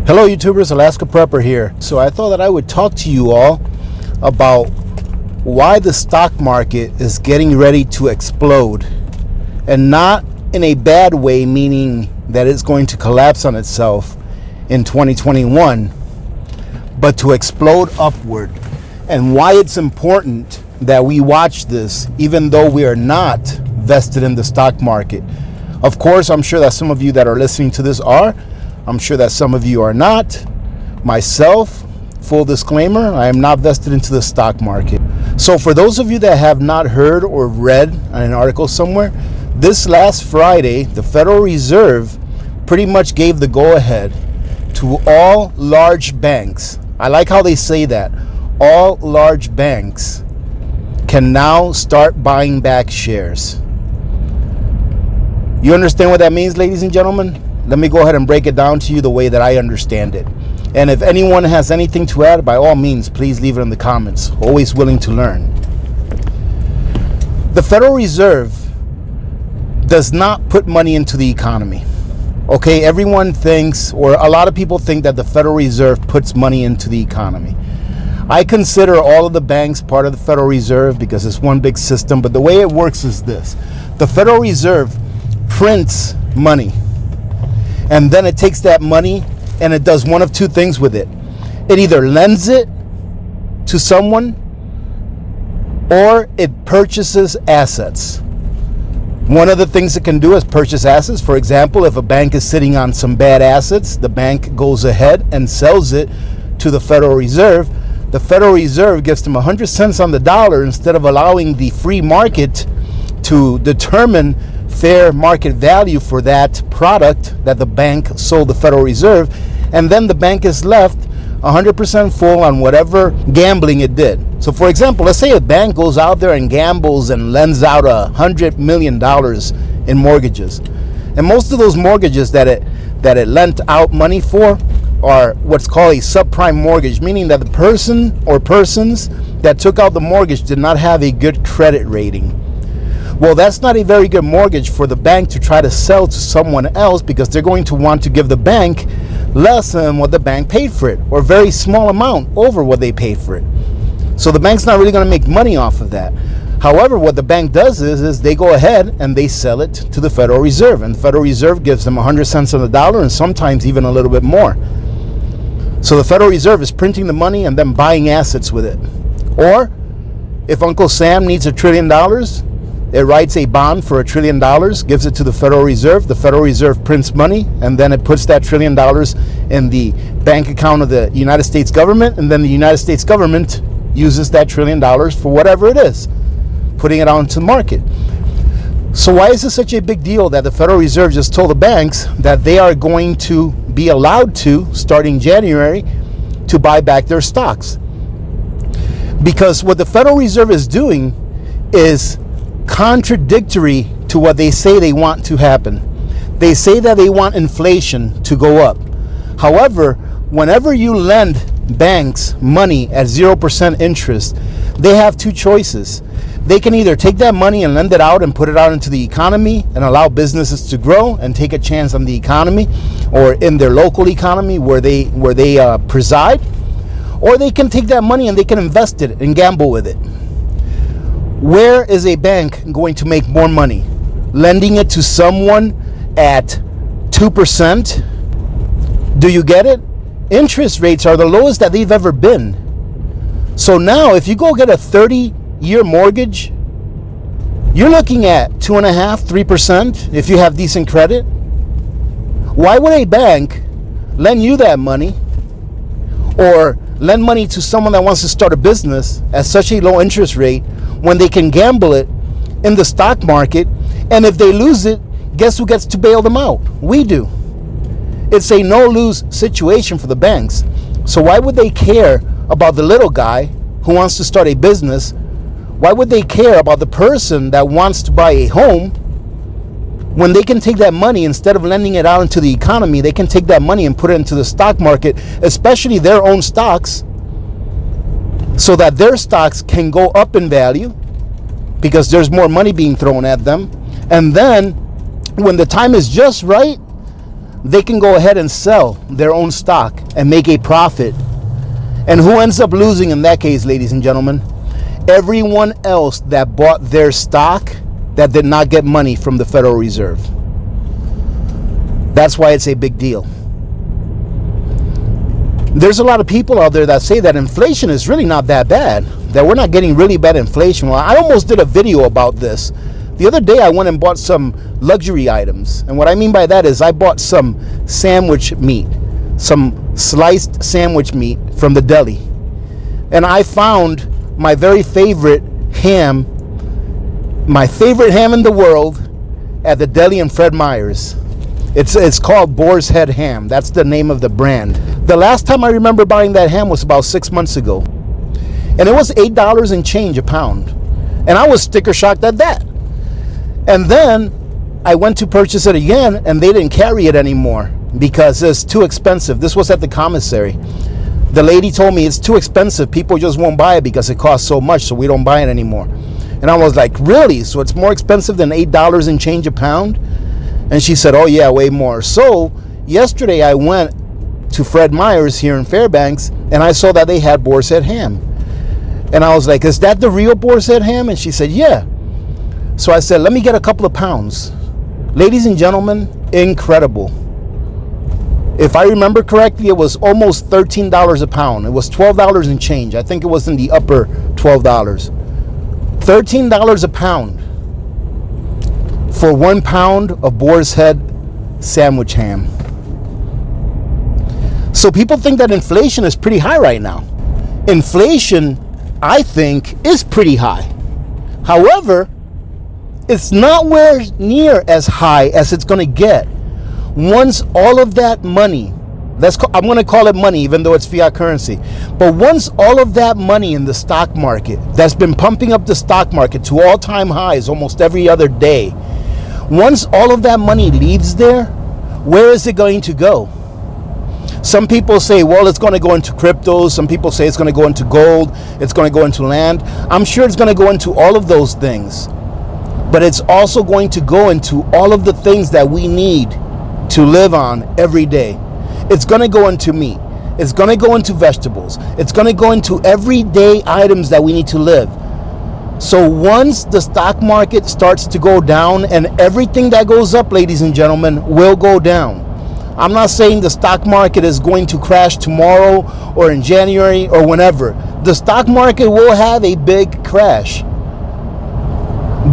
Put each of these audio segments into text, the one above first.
Hello YouTubers, Alaska Prepper here. So I thought that I would talk to you all about why the stock market is getting ready to explode, and not in a bad way, meaning that it's going to collapse on itself in 2021, but to explode upward, and why it's important that we watch this even though we are not vested in the stock market. Of course, I'm sure that some of you that are listening to this are. I'm sure that some of you are not. Myself, full disclaimer, I am not vested into the stock market. So for those of you that have not heard or read an article somewhere, this last Friday, the Federal Reserve pretty much gave the go-ahead to all large banks. I like how they say that. All large banks can now start buying back shares. You understand what that means, ladies and gentlemen? Let me go ahead and break it down to you the way that I understand it. And if anyone has anything to add, by all means, please leave it in the comments. Always willing to learn. The Federal Reserve does not put money into the economy. Okay, everyone thinks, or a lot of people think, that the Federal Reserve puts money into the economy. I consider all of the banks part of the Federal Reserve because it's one big system, but the way it works is this. The Federal Reserve prints money, and then it takes that money and it does one of two things with it. It either lends it to someone or it purchases assets. One of the things it can do is purchase assets. For example, if a bank is sitting on some bad assets, the bank goes ahead and sells it to the Federal Reserve. The Federal Reserve gives them 100 cents on the dollar instead of allowing the free market to determine fair market value for that product that the bank sold the Federal Reserve, and then the bank is left 100% full on whatever gambling it did. So for example, let's say a bank goes out there and gambles and lends out $100 million in mortgages, and most of those mortgages that it lent out money for are what's called a subprime mortgage, meaning that the person or persons that took out the mortgage did not have a good credit rating. Well, that's not a very good mortgage for the bank to try to sell to someone else, because they're going to want to give the bank less than what the bank paid for it, or a very small amount over what they paid for it. So the bank's not really going to make money off of that. However, what the bank does is they go ahead and they sell it to the Federal Reserve, and the Federal Reserve gives them 100 cents on the dollar, and sometimes even a little bit more. So the Federal Reserve is printing the money and then buying assets with it. Or if Uncle Sam needs $1 trillion, it writes a bond for $1 trillion, gives it to the Federal Reserve. The Federal Reserve prints money, and then it puts that $1 trillion in the bank account of the United States government, and then the United States government uses that $1 trillion for whatever it is, putting it out into the market. So why is this such a big deal that the Federal Reserve just told the banks that they are going to be allowed to, starting January, to buy back their stocks? Because what the Federal Reserve is doing is contradictory to what they say they want to happen. They say that they want inflation to go up. However, whenever you lend banks money at 0% interest, they have two choices. They can either take that money and lend it out and put it out into the economy and allow businesses to grow and take a chance on the economy or in their local economy where they preside, or they can take that money and they can invest it and gamble with it. Where is a bank going to make more money? Lending it to someone at 2%? Do you get it? Interest rates are the lowest that they've ever been. So now if you go get a 30-year mortgage, you're looking at 2.5%, 3% if you have decent credit. Why would a bank lend you that money, or lend money to someone that wants to start a business at such a low interest rate, when they can gamble it in the stock market, and if they lose it, guess who gets to bail them out? We do. It's a no-lose situation for the banks. So why would they care about the little guy who wants to start a business? Why would they care about the person that wants to buy a home, when they can take that money, instead of lending it out into the economy, they can take that money and put it into the stock market, especially their own stocks, so that their stocks can go up in value because there's more money being thrown at them. And then when the time is just right, they can go ahead and sell their own stock and make a profit. And who ends up losing in that case, ladies and gentlemen? Everyone else that bought their stock that did not get money from the Federal Reserve. That's why it's a big deal. There's a lot of people out there that say that inflation is really not that bad, that we're not getting really bad inflation. Well, I almost did a video about this. The other day I went and bought some luxury items. And what I mean by that is I bought some sandwich meat, some sliced sandwich meat from the deli. And I found my very favorite ham, my favorite ham in the world, at the deli in Fred Meyer's. It's called Boar's Head Ham. That's the name of the brand. The last time I remember buying that ham was about 6 months ago. And it was $8 and change a pound. And I was sticker shocked at that. And then I went to purchase it again, and they didn't carry it anymore because it's too expensive. This was at the commissary. The lady told me it's too expensive. People just won't buy it because it costs so much, so we don't buy it anymore. And I was like, really? So it's more expensive than $8 and change a pound? And she said, oh yeah, way more. So yesterday I went to Fred Meyer's here in Fairbanks, and I saw that they had Boar's Head ham. And I was like, is that the real Boar's Head ham? And she said, yeah. So I said, let me get a couple of pounds. Ladies and gentlemen, incredible. If I remember correctly, it was almost $13 a pound. It was $12 and change. I think it was in the upper $12. $13 a pound for 1 pound of Boar's Head sandwich ham. So people think that inflation is pretty high right now. Inflation, I think, is pretty high. However, it's nowhere near as high as it's going to get once all of that money, I'm going to call it money even though it's fiat currency, but once all of that money in the stock market that's been pumping up the stock market to all-time highs almost every other day, once all of that money leaves there, where is it going to go? Some people say, well, it's going to go into cryptos. Some people say it's going to go into gold. It's going to go into land. I'm sure it's going to go into all of those things. But it's also going to go into all of the things that we need to live on every day. It's going to go into meat. It's going to go into vegetables. It's going to go into everyday items that we need to live. So once the stock market starts to go down, and everything that goes up, ladies and gentlemen, will go down. I'm not saying the stock market is going to crash tomorrow or in January or whenever. The stock market will have a big crash.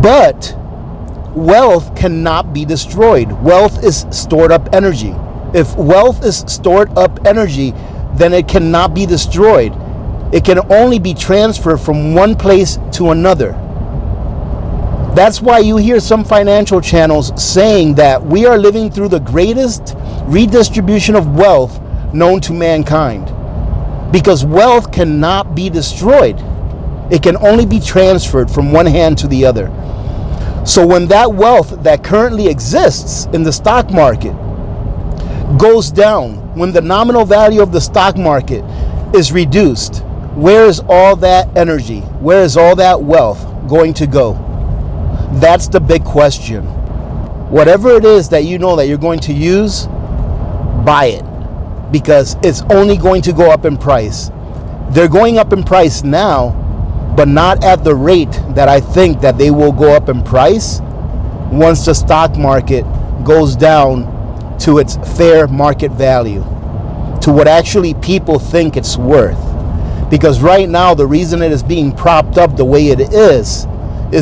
But wealth cannot be destroyed. Wealth is stored up energy. If wealth is stored up energy, then it cannot be destroyed. It can only be transferred from one place to another. That's why you hear some financial channels saying that we are living through the greatest redistribution of wealth known to mankind. Because wealth cannot be destroyed. It can only be transferred from one hand to the other. So when that wealth that currently exists in the stock market goes down, when the nominal value of the stock market is reduced, where is all that energy? Where is all that wealth going to go? That's the big question. Whatever it is that you know that you're going to use, buy it, because it's only going to go up in price. They're going up in price now, but not at the rate that I think that they will go up in price once the stock market goes down to its fair market value, to what actually people think it's worth. Because right now, the reason it is being propped up the way it is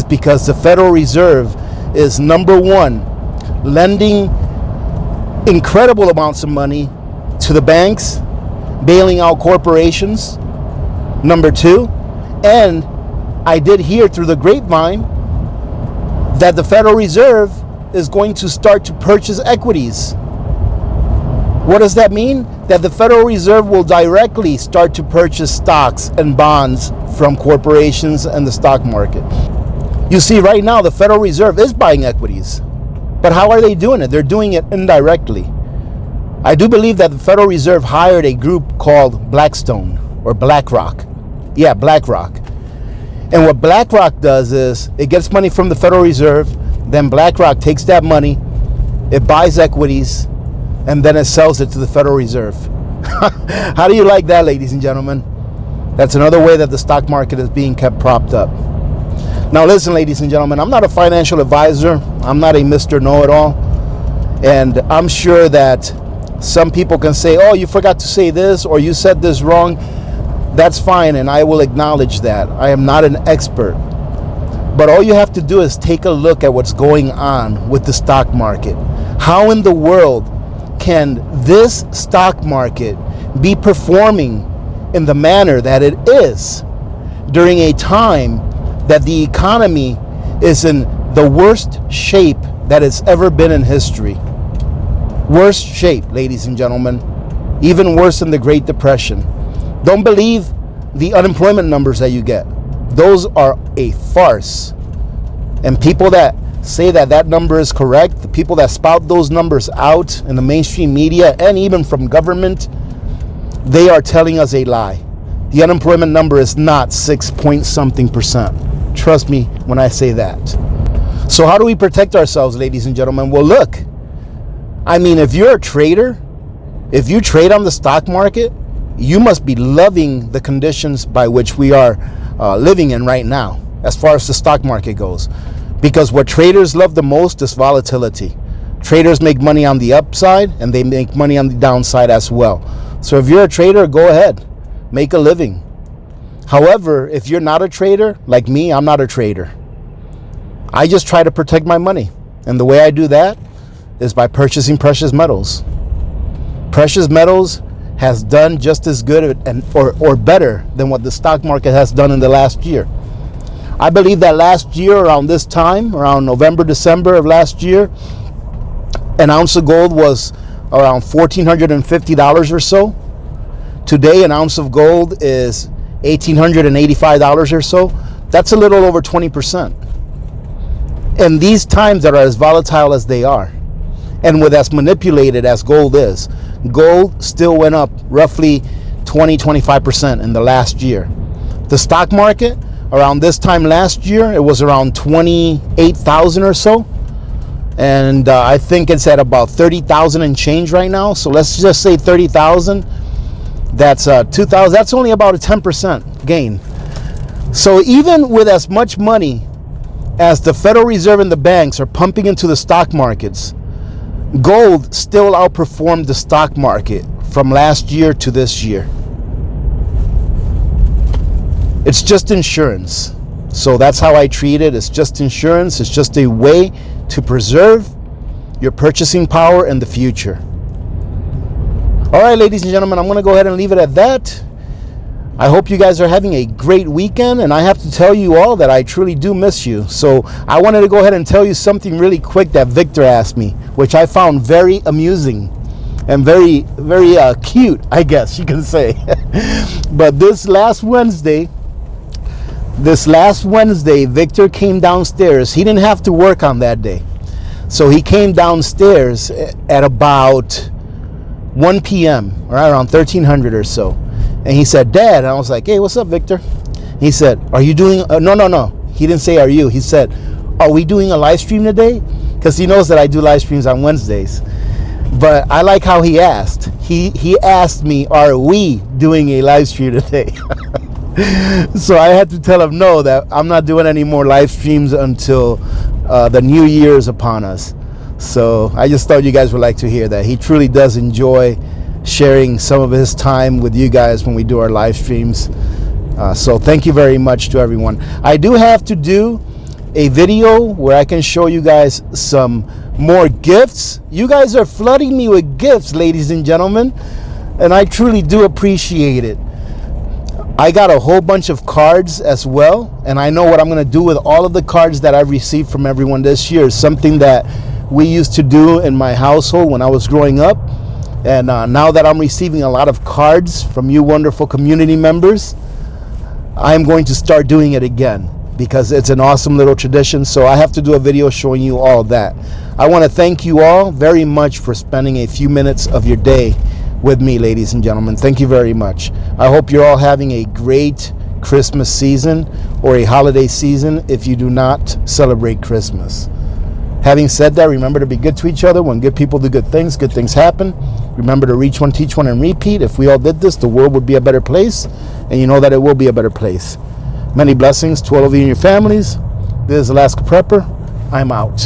because the Federal Reserve is, number one, lending incredible amounts of money to the banks, bailing out corporations, number two. And I did hear through the grapevine that the Federal Reserve is going to start to purchase equities. What does that mean? That the Federal Reserve will directly start to purchase stocks and bonds from corporations and the stock market. You see, right now, the Federal Reserve is buying equities. But how are they doing it? They're doing it indirectly. I do believe that the Federal Reserve hired a group called Blackstone or BlackRock. Yeah, BlackRock. And what BlackRock does is it gets money from the Federal Reserve. Then BlackRock takes that money. It buys equities. and then it sells it to the Federal Reserve. How do you like that, ladies and gentlemen? That's another way that the stock market is being kept propped up. Now listen, ladies and gentlemen, I'm not a financial advisor. I'm not a Mr. Know-it-all. And I'm sure that some people can say, oh, you forgot to say this, or you said this wrong. That's fine, and I will acknowledge that. I am not an expert. But all you have to do is take a look at what's going on with the stock market. How in the world can this stock market be performing in the manner that it is during a time that the economy is in the worst shape that it's ever been in history? Worst shape, ladies and gentlemen. Even worse than the Great Depression. Don't believe the unemployment numbers that you get. Those are a farce. And people that say that that number is correct, the people that spout those numbers out in the mainstream media and even from government, they are telling us a lie. The unemployment number is not 6 point something percent. Trust me when I say that. So how do we protect ourselves, ladies and gentlemen? Well, look, I mean, if you're a trader, if you trade on the stock market, you must be loving the conditions by which we are living in right now, as far as the stock market goes. Because what traders love the most is volatility. Traders make money on the upside and they make money on the downside as well. So if you're a trader, go ahead, make a living. However, if you're not a trader, like me, I'm not a trader. I just try to protect my money. And the way I do that is by purchasing precious metals. Precious metals has done just as good or better than what the stock market has done in the last year. I believe that last year around this time, around November, December of last year, an ounce of gold was around $1,450 or so. Today, an ounce of gold is $1,885 or so. That's a little over 20%. In these times that are as volatile as they are, and with as manipulated as gold is, gold still went up roughly 20-25% in the last year. The stock market, around this time last year, it was around 28,000 or so. And I think it's at about 30,000 and change right now. So let's just say 30,000. That's 2,000. That's only about a 10% gain. So even with as much money as the Federal Reserve and the banks are pumping into the stock markets, gold still outperformed the stock market from last year to this year. It's just insurance. So that's how I treat it. It's just insurance. It's just a way to preserve your purchasing power in the future. All right, ladies and gentlemen, I'm going to go ahead and leave it at that. I hope you guys are having a great weekend, and I have to tell you all that I truly do miss you. So I wanted to go ahead and tell you something really quick that Victor asked me, which I found very amusing and very, very cute, I guess you can say. But this last Wednesday, Victor came downstairs. He didn't have to work on that day. So he came downstairs at about 1 p.m., right around 1300 or so. And he said, Dad, and I was like, hey, what's up, Victor? He said, are you doing, no. He didn't say, are you? He said, are we doing a live stream today? Because he knows that I do live streams on Wednesdays. But I like how he asked. He asked me, are we doing a live stream today? So I had to tell him no, that I'm not doing any more live streams until the new year is upon us. So I just thought you guys would like to hear that. He truly does enjoy sharing some of his time with you guys when we do our live streams. So thank you very much to everyone. I do have to do a video where I can show you guys some more gifts. You guys are flooding me with gifts, ladies and gentlemen, and I truly do appreciate it. I got a whole bunch of cards as well, and I know what I'm going to do with all of the cards that I've received from everyone this year. Is something that we used to do in my household when I was growing up, and now that I'm receiving a lot of cards from you wonderful community members, I'm going to start doing it again because it's an awesome little tradition. So I have to do a video showing you all that. I want to thank you all very much for spending a few minutes of your day with me, ladies and gentlemen. Thank you very much. I hope you're all having a great Christmas season or a holiday season if you do not celebrate Christmas. Having said that, remember to be good to each other. When good people do good things happen. Remember to reach one, teach one, and repeat. If we all did this, the world would be a better place, and you know that it will be a better place. Many blessings to all of you and your families. This is Alaska Prepper. I'm out.